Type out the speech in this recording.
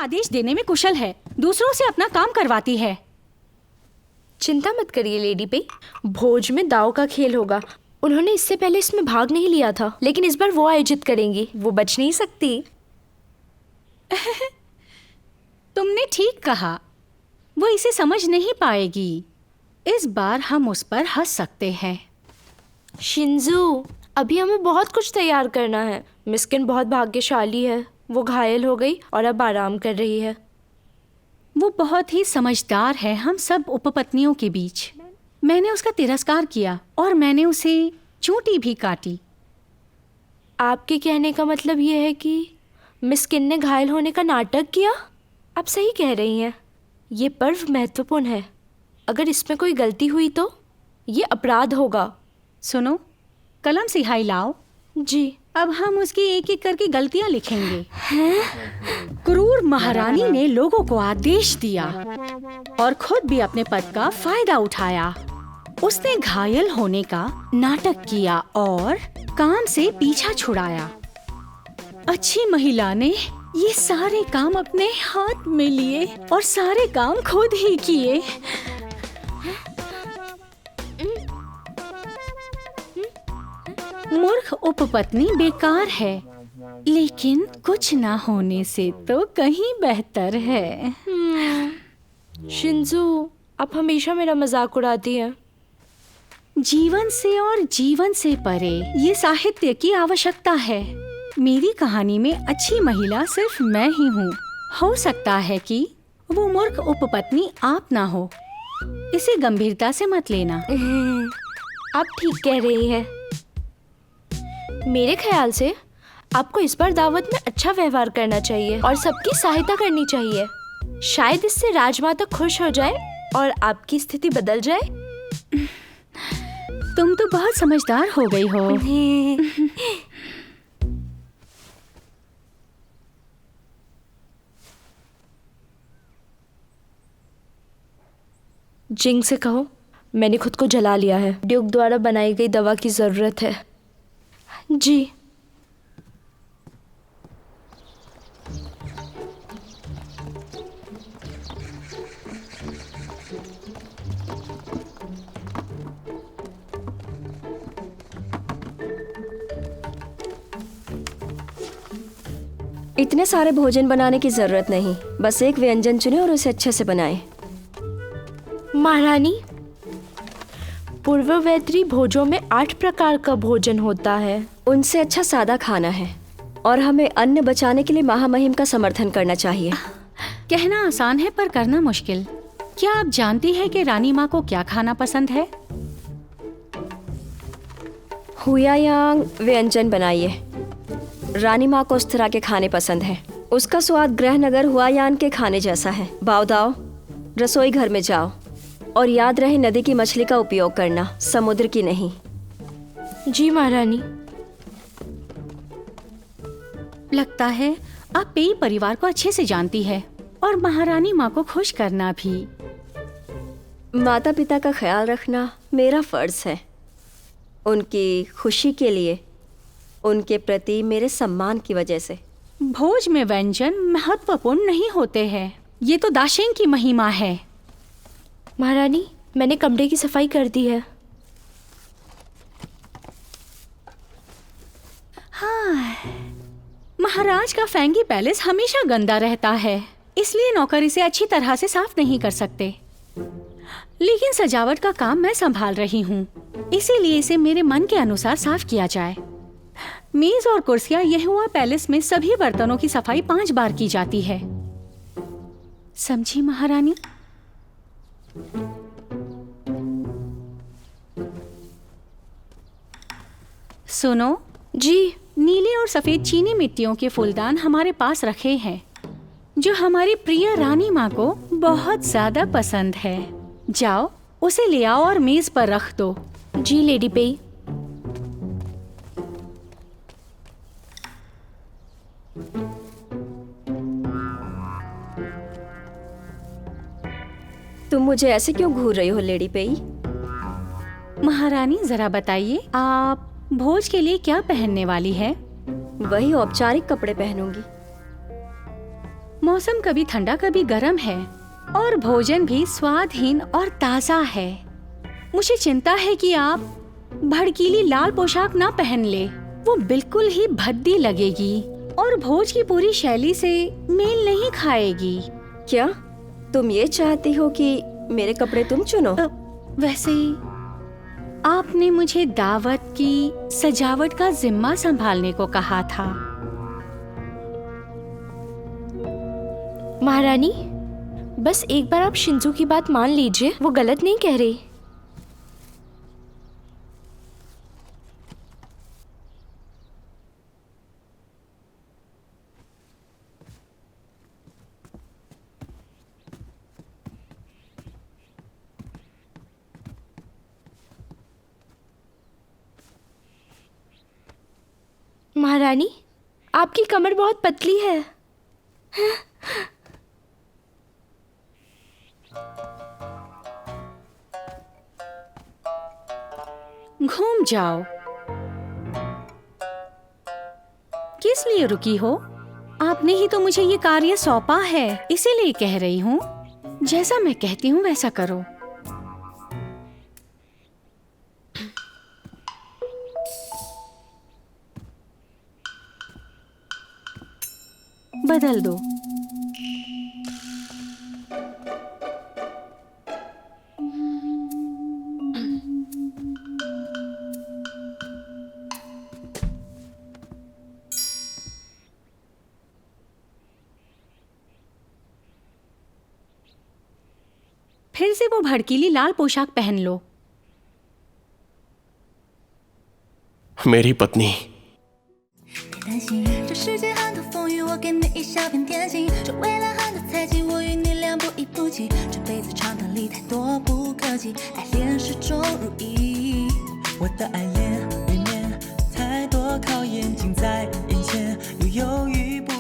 आदेश देने में कुशल है, दूसरों से अपना काम करवाती है। चिंता मत करिए लेडी पे, भोज में दाव का खेल होगा। उन्होंने इससे पहले इसमें भाग नहीं लिया था, लेकिन इस बार वो आयोजित करेंगी, वो बच नहीं सकती। तुमने ठीक कहा, वो इसे समझ नहीं पाएगी। इस बार हम उस पर हंस सकते हैं। शिंजू, अभी हमें बहुत कुछ तैयार करना है। मिस्किन बहुत भाग्यशाली है, वो घायल हो गई और अब आराम कर रही है। वो बहुत ही समझदार है हम सब उपपत्नियों के बीच। मैंने उसका तिरस्कार किया और मैंने उसे चूंटी भी काटी। आपके कहने का मतलब ये है कि मिस्किन ने घायल होने का नाटक किया? आप सही कह रही हैं, ये पर्व महत्वपूर्ण है। अगर इसमें कोई गलती हुई तो ये अपराध होगा। सुनो, कलम सिहाई लाओ। जी। अब हम उसकी एक एक करके गलतियां लिखेंगे। क्रूर महारानी ने लोगों को आदेश दिया और खुद भी अपने पद का फायदा उठाया। उसने घायल होने का नाटक किया और काम से पीछा छुड़ाया। अच्छी महिला ने ये सारे काम अपने हाथ में लिए और सारे काम खुद ही किए। मूर्ख उपपत्नी बेकार है, लेकिन कुछ ना होने से तो कहीं बेहतर है। शिंजू, आप हमेशा मेरा मजाक उड़ाती हैं। जीवन से और जीवन से परे ये साहित्य की आवश्यकता है। मेरी कहानी में अच्छी महिला सिर्फ मैं ही हूँ। हो सकता है कि वो मूर्ख उपपत्नी आप ना हो। इसे गंभीरता से मत लेना। आप ठीक कह रही हैं। मेरे ख्याल से आपको इस बार दावत में अच्छा व्यवहार करना चाहिए और सबकी सहायता करनी चाहिए। शायद इससे राजमाता खुश हो जाए और आपकी स्थिति बदल जाए। तुम तो बहुत समझदार हो गई हो। जिंग से कहो मैंने खुद को जला लिया है। ड्यूक द्वारा बनाई गई दवा की जरूरत है। जी। इतने सारे भोजन बनाने की जरूरत नहीं, बस एक व्यंजन चुने और उसे अच्छे से बनाएं। महारानी, पूर्ववैतरी भोजों में 8 प्रकार का भोजन होता है। उनसे अच्छा सादा खाना है और हमें अन्न बचाने के लिए महामहिम का समर्थन करना चाहिए। कहना आसान है पर करना मुश्किल। क्या आप जानती हैं कि रानी माँ को क्या खाना पसंद है? हुयायांग व्यंजन बनाइए। रानी माँ को उस तरह के खाने पसंद है। उसका स्वाद गृहनगर हुआयान के खाने जैसा है। बाओदाओ, रसोई घर में जाओ और याद रहे नदी की मछली का उपयोग करना, समुद्र की नहीं। जी महारानी। लगता है आप पेई परिवार को अच्छे से जानती है और महारानी माँ को खुश करना भी। माता पिता का ख्याल रखना मेरा फर्ज है। उनकी खुशी के लिए, उनके प्रति मेरे सम्मान की वजह से। भोज में व्यंजन महत्वपूर्ण नहीं होते हैं, ये तो दाशेंग की महिमा है। महारानी, मैंने कमरे की सफाई कर दी है। हाँ, महाराज का फेंगी पैलेस हमेशा गंदा रहता है, इसलिए नौकर इसे अच्छी तरह से साफ नहीं कर सकते। लेकिन सजावट का काम मैं संभाल रही हूँ, इसीलिए इसे मेरे मन के अनुसार साफ किया जाए। मेज और कुर्सियां यहुआ पैलेस में सभी बर्तनों की सफाई 5 बार की जाती है। समझी महारानी? सुनो जी। नीले और सफेद चीनी मिट्टियों के फूलदान हमारे पास रखे हैं, जो हमारी प्रिय रानी माँ को बहुत ज्यादा पसंद है। जाओ उसे ले आओ और मेज पर रख दो। जी लेडी पेई। तुम मुझे ऐसे क्यों घूर रही हो लेडी पेई? महारानी जरा बताइए, आप भोज के लिए क्या पहनने वाली है? वही औपचारिक कपड़े पहनूंगी। मौसम कभी ठंडा कभी गर्म है और भोजन भी स्वादहीन और ताज़ा है। मुझे चिंता है कि आप भड़कीली लाल पोशाक ना पहन ले। वो बिल्कुल ही भद्दी लगेगी और भोज की पूरी शैली से मेल नहीं खाएगी। क्या तुम ये चाहती हो कि मेरे कपड़े तुम चुनो? वैसे आपने मुझे दावत की सजावट का जिम्मा संभालने को कहा था। महारानी, बस एक बार आप शिंजू की बात मान लीजिए, वो गलत नहीं कह रही। महारानी, आपकी कमर बहुत पतली है। घूम जाओ। किस लिए रुकी हो? आपने ही तो मुझे ये कार्य सौंपा है, इसीलिए कह रही हूँ। जैसा मैं कहती हूँ वैसा करो। बदल दो। फिर से वो भड़कीली लाल पोशाक पहन लो। मेरी पत्नी। 担心这世界很多风雨，我给你一小片天心。这未来很多猜忌，我与你俩不离不弃。这辈子长短里太多不可及，爱恋始终如一。我的爱恋里面太多考验近在眼前，又犹豫不